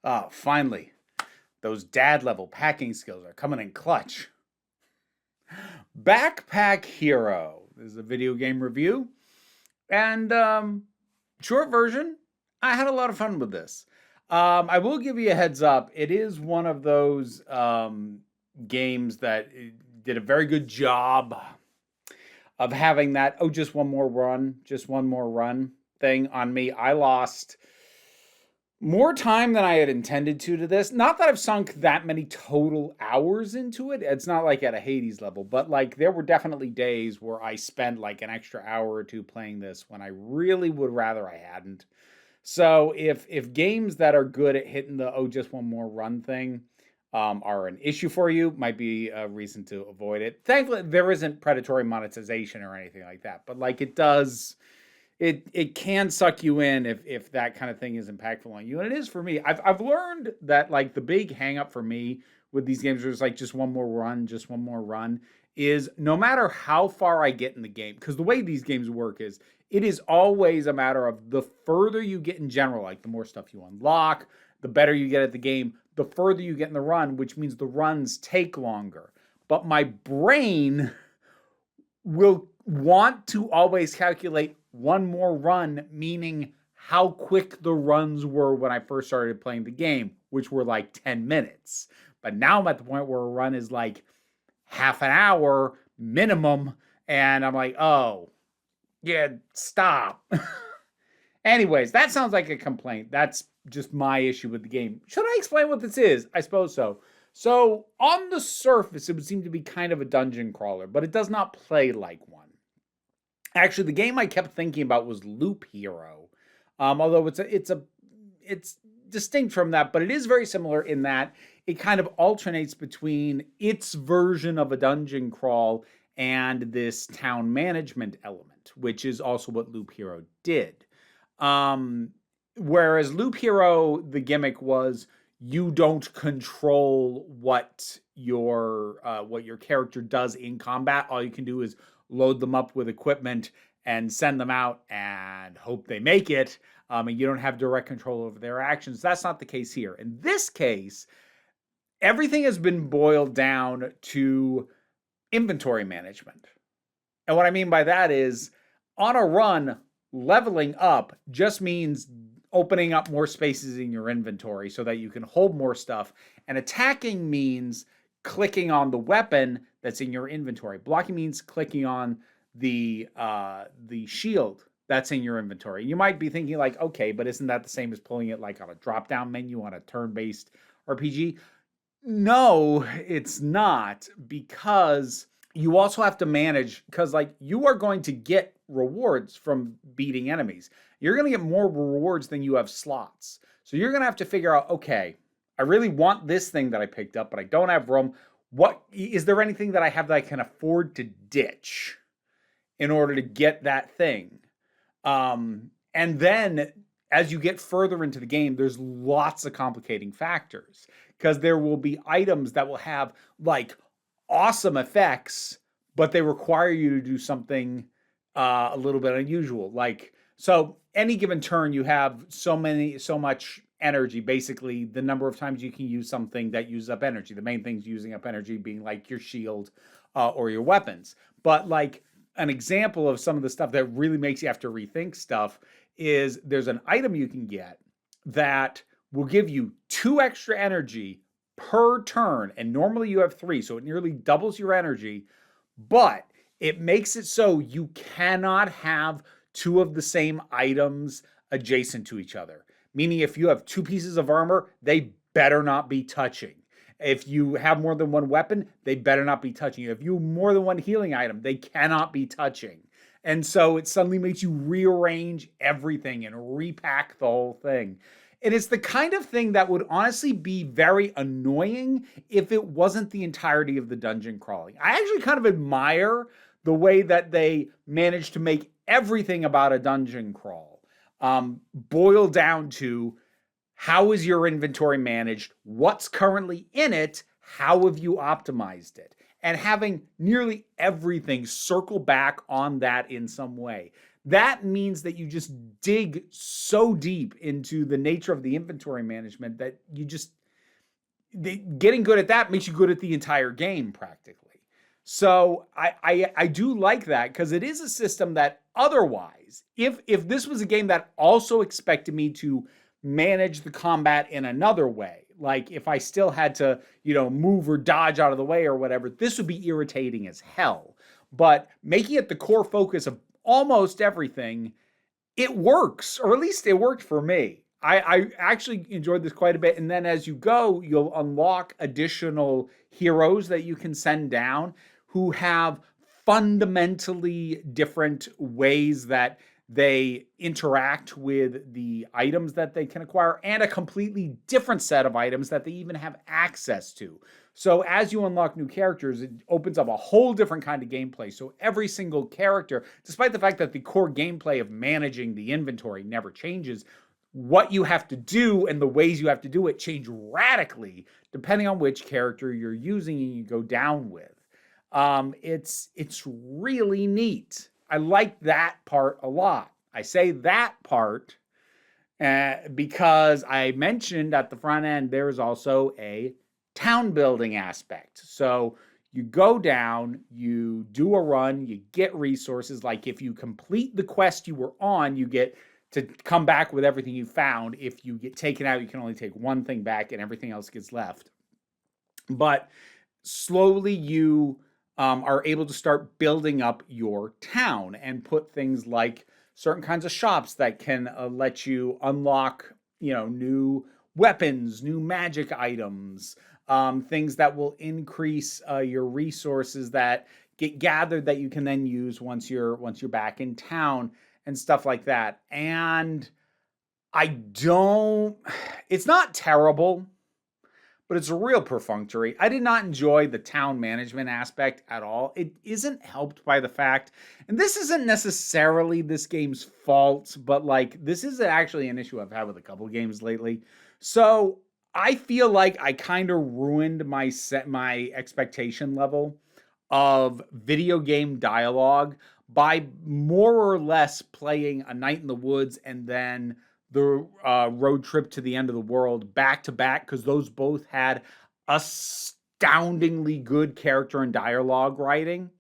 Oh, finally, those dad level packing skills are coming in clutch. Backpack Hero. This is a video game review. And short version, I had a lot of fun with this. I will give you a heads up. It is one of those games that did a very good job of having that, oh, just one more run thing on me. I lost more time than I had intended to this. Not that I've sunk that many total hours into it. It's not like at a Hades level, but like there were definitely days where I spent like an extra hour or two playing this when I really would rather I hadn't. So if games that are good at hitting the oh just one more run thing are an issue for you, might be a reason to avoid it. Thankfully, there isn't predatory monetization or anything like that, but like it can suck you in if that kind of thing is impactful on you, and it is for me. I've learned that like the big hang up for me with these games is like just one more run is no matter how far I get in the game, because the way these games work is it is always a matter of the further you get in general, like the more stuff you unlock, the better you get at the game, the further you get in the run, which means the runs take longer. But my brain will want to always calculate one more run, meaning how quick the runs were when I first started playing the game, which were like 10 minutes. But now I'm at the point where a run is like half an hour minimum, and I'm like, oh, yeah, stop. Anyways, that sounds like a complaint. That's just my issue with the game. Should I explain what this is? I suppose so. So, on the surface, it would seem to be kind of a dungeon crawler, but it does not play like one. Actually, the game I kept thinking about was Loop Hero, although it's distinct from that, but it is very similar in that it kind of alternates between its version of a dungeon crawl and this town management element, which is also what Loop Hero did. Whereas Loop Hero, the gimmick was you don't control what your character does in combat. All you can do is load them up with equipment and send them out and hope they make it. And you don't have direct control over their actions. That's not the case here. In this case, everything has been boiled down to inventory management. And what I mean by that is on a run, leveling up just means opening up more spaces in your inventory so that you can hold more stuff. And attacking means clicking on the weapon that's in your inventory. Blocking means clicking on the shield that's in your inventory. You might be thinking like, okay, but isn't that the same as pulling it like on a drop-down menu on a turn-based RPG? No, it's not, because you also have to manage, because like you are going to get rewards from beating enemies. You're going to get more rewards than you have slots. So you're going to have to figure out, okay, I really want this thing that I picked up, but I don't have room. What is there anything that I have that I can afford to ditch in order to get that thing? And then as you get further into the game, there's lots of complicating factors, because there will be items that will have like awesome effects, but they require you to do something a little bit unusual. Like, so any given turn, you have so much energy, basically the number of times you can use something that uses up energy. The main things using up energy being like your shield or your weapons. But like an example of some of the stuff that really makes you have to rethink stuff is there's an item you can get that will give you 2 extra energy per turn, and normally you have 3, so it nearly doubles your energy, but it makes it so you cannot have 2 of the same items adjacent to each other. Meaning if you have 2 pieces of armor, they better not be touching. If you have more than 1 weapon, they better not be touching you. If you have more than 1 healing item, they cannot be touching. And so it suddenly makes you rearrange everything and repack the whole thing. And it's the kind of thing that would honestly be very annoying if it wasn't the entirety of the dungeon crawling. I actually kind of admire the way that they managed to make everything about a dungeon crawl boil down to how is your inventory managed, what's currently in it, how have you optimized it, and having nearly everything circle back on that in some way. that means that you just dig so deep into the nature of the inventory management that you just getting good at that makes you good at the entire game practically. So I do like that because it is a system that otherwise, if this was a game that also expected me to manage the combat in another way, like if I still had to, move or dodge out of the way or whatever, this would be irritating as hell. But making it the core focus of almost everything, it works, or at least it worked for me. I actually enjoyed this quite a bit. And then as you go, you'll unlock additional heroes that you can send down who have fundamentally different ways that they interact with the items that they can acquire and a completely different set of items that they even have access to. So as you unlock new characters, it opens up a whole different kind of gameplay. So every single character, despite the fact that the core gameplay of managing the inventory never changes, what you have to do and the ways you have to do it change radically depending on which character you're using and you go down with. It's really neat. I like that part a lot. I say that part because I mentioned at the front end there's also a town building aspect. So you go down, you do a run, you get resources. Like if you complete the quest you were on, you get to come back with everything you found. If you get taken out, you can only take one thing back and everything else gets left. But slowly you are able to start building up your town and put things like certain kinds of shops that can let you unlock, new weapons, new magic items, things that will increase your resources that get gathered that you can then use once you're back in town and stuff like that. And it's not terrible, but it's real perfunctory. I did not enjoy the town management aspect at all. It isn't helped by the fact, and this isn't necessarily this game's fault, but like this is actually an issue I've had with a couple games lately. So I feel like I kind of ruined my expectation level of video game dialogue by more or less playing A Night in the Woods and then the Road Trip to the End of the World back to back, because those both had astoundingly good character and dialogue writing.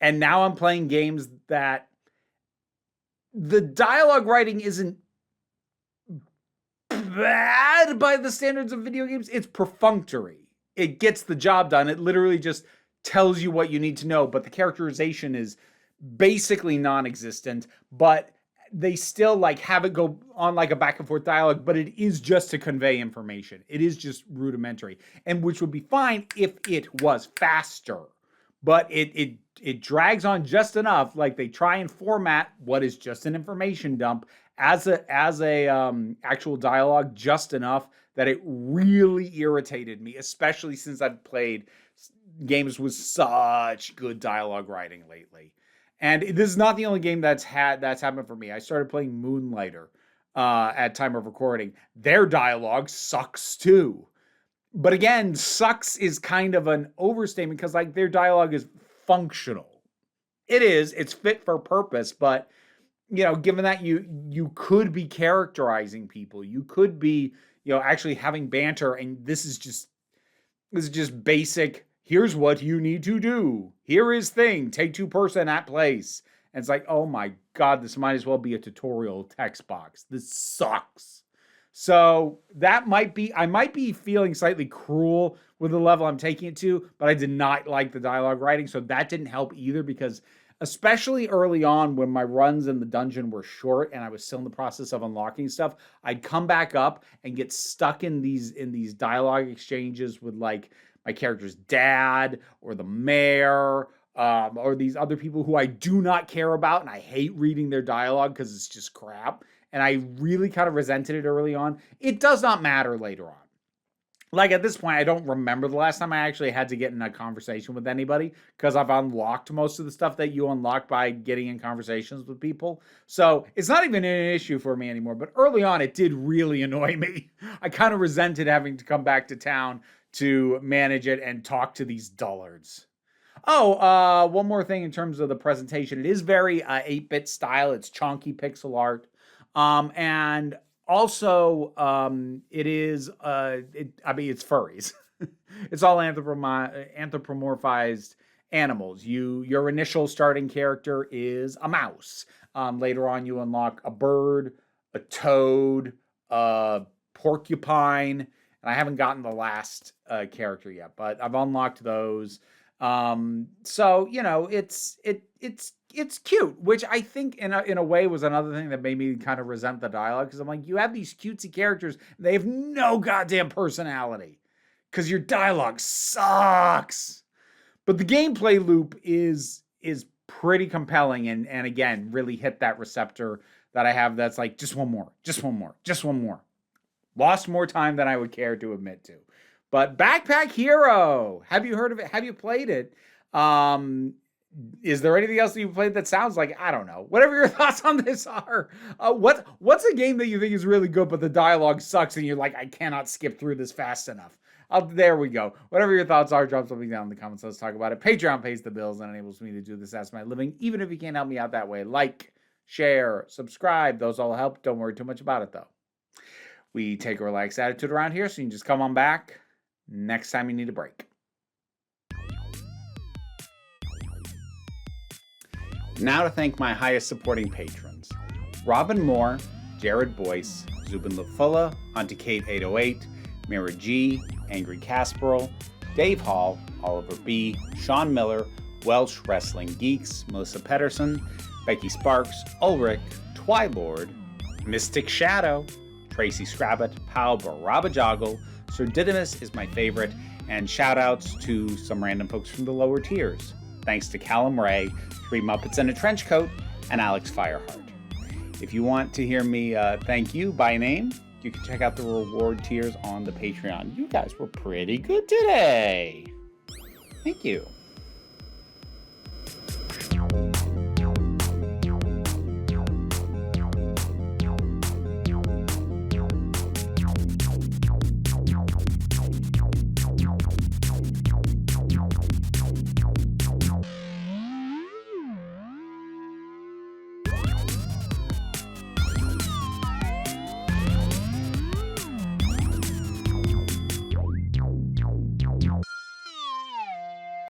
And now I'm playing games that the dialogue writing isn't bad by the standards of video games. It's perfunctory. It gets the job done. It literally just tells you what you need to know, but the characterization is basically non-existent, but they still like have it go on like a back and forth dialogue, but it is just to convey information. It is just rudimentary, and which would be fine if it was faster, but it drags on just enough. Like they try and format what is just an information dump as a actual dialogue just enough that it really irritated me, especially since I've played games with such good dialogue writing lately. And this is not the only game that's happened for me. I started playing Moonlighter at time of recording. Their dialogue sucks too. But again, sucks is kind of an overstatement because like their dialogue is functional. It's fit for purpose, but given that you could be characterizing people, you could be, actually having banter, and this is just basic. Here's what you need to do. Here is thing. Take 2% at place. And it's like, oh my God, this might as well be a tutorial text box. This sucks. So I might be feeling slightly cruel with the level I'm taking it to, but I did not like the dialogue writing. So that didn't help either, because especially early on when my runs in the dungeon were short and I was still in the process of unlocking stuff, I'd come back up and get stuck in these dialogue exchanges with like my character's dad or the mayor, or these other people who I do not care about, and I hate reading their dialogue because it's just crap. And I really kind of resented it early on. It does not matter later on. Like at this point, I don't remember the last time I actually had to get in a conversation with anybody, because I've unlocked most of the stuff that you unlock by getting in conversations with people. So it's not even an issue for me anymore. But early on, it did really annoy me. I kind of resented having to come back to town to manage it and talk to these dullards. Oh, one more thing in terms of the presentation. It is very 8-bit style. It's chonky pixel art. And also, it is, I mean, it's furries. It's all anthropomorphized animals. Your initial starting character is a mouse. Later on, you unlock a bird, a toad, a porcupine, and I haven't gotten the last character yet, but I've unlocked those. So you know, it's cute, which I think in a way was another thing that made me kind of resent the dialogue, because I'm like, you have these cutesy characters, and they have no goddamn personality because your dialogue sucks. But the gameplay loop is pretty compelling, and again really hit that receptor that I have. That's like, just one more, just one more, just one more. Lost more time than I would care to admit to. But Backpack Hero, have you heard of it? Have you played it? Is there anything else that you played that sounds like, I don't know, whatever your thoughts on this are? What's a game that you think is really good, but the dialogue sucks and you're like, I cannot skip through this fast enough? There we go. Whatever your thoughts are, drop something down in the comments. Let's talk about it. Patreon pays the bills and enables me to do this as my living, even if you can't help me out that way. Like, share, subscribe. Those all help. Don't worry too much about it, though. We take a relaxed attitude around here, so you can just come on back next time you need a break. Now to thank my highest supporting patrons: Robin Moore, Jared Boyce, Zubin Lafula, Auntie 808, Mira G, Angry Casperl, Dave Hall, Oliver B, Sean Miller, Welsh Wrestling Geeks, Melissa Pedersen, Becky Sparks, Ulrich, Twilord, Mystic Shadow, Tracy Scrabbit, Pal Barabajoggle, Sir Didymus is my favorite, and shout outs to some random folks from the lower tiers. Thanks to Callum Ray, 3 Muppets in a Trench Coat, and Alex Fireheart. If you want to hear me thank you by name, you can check out the reward tiers on the Patreon. You guys were pretty good today. Thank you.